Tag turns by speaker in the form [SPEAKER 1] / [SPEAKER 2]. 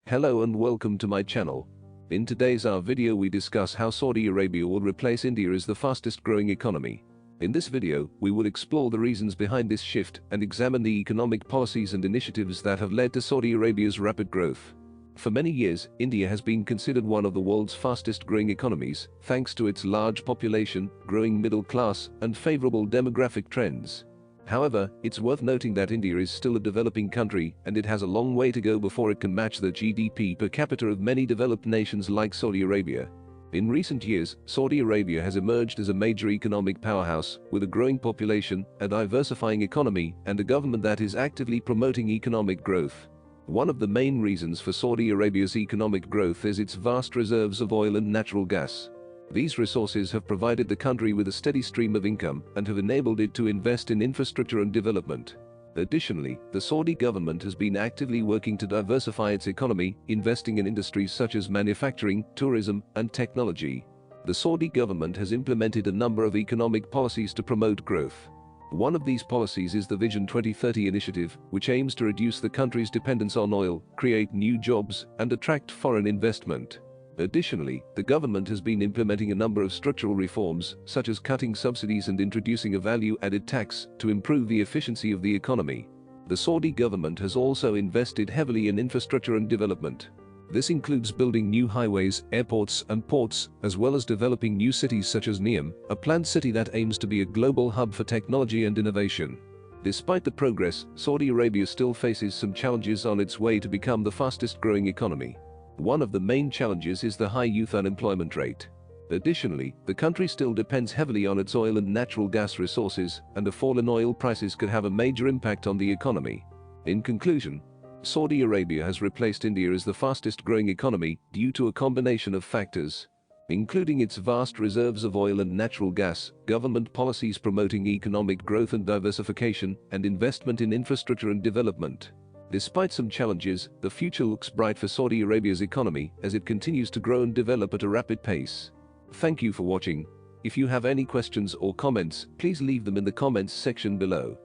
[SPEAKER 1] Hello and welcome to my channel. In today's video we discuss how Saudi Arabia will replace India as the fastest growing economy. In this video, we will explore the reasons behind this shift and examine the economic policies and initiatives that have led to Saudi Arabia's rapid growth. For many years, India has been considered one of the world's fastest growing economies, thanks to its large population, growing middle class, and favorable demographic trends. However, it's worth noting that India is still a developing country and it has a long way to go before it can match the GDP per capita of many developed nations like Saudi Arabia. In recent years, Saudi Arabia has emerged as a major economic powerhouse with a growing population, a diversifying economy, and a government that is actively promoting economic growth. One of the main reasons for Saudi Arabia's economic growth is its vast reserves of oil and natural gas. These resources have provided the country with a steady stream of income and have enabled it to invest in infrastructure and development. Additionally, the Saudi government has been actively working to diversify its economy, investing in industries such as manufacturing, tourism, and technology. The Saudi government has implemented a number of economic policies to promote growth. One of these policies is the Vision 2030 initiative, which aims to reduce the country's dependence on oil, create new jobs, and attract foreign investment. Additionally, the government has been implementing a number of structural reforms, such as cutting subsidies and introducing a value-added tax, to improve the efficiency of the economy. The Saudi government has also invested heavily in infrastructure and development. This includes building new highways, airports, and ports, as well as developing new cities such as Neom, a planned city that aims to be a global hub for technology and innovation. Despite the progress, Saudi Arabia still faces some challenges on its way to become the fastest-growing economy. One of the main challenges is the high youth unemployment rate. Additionally, the country still depends heavily on its oil and natural gas resources, and a fall in oil prices could have a major impact on the economy. In conclusion, Saudi Arabia has replaced India as the fastest-growing economy due to a combination of factors, including its vast reserves of oil and natural gas, government policies promoting economic growth and diversification, and investment in infrastructure and development. Despite some challenges, the future looks bright for Saudi Arabia's economy as it continues to grow and develop at a rapid pace. Thank you for watching. If you have any questions or comments, please leave them in the comments section below.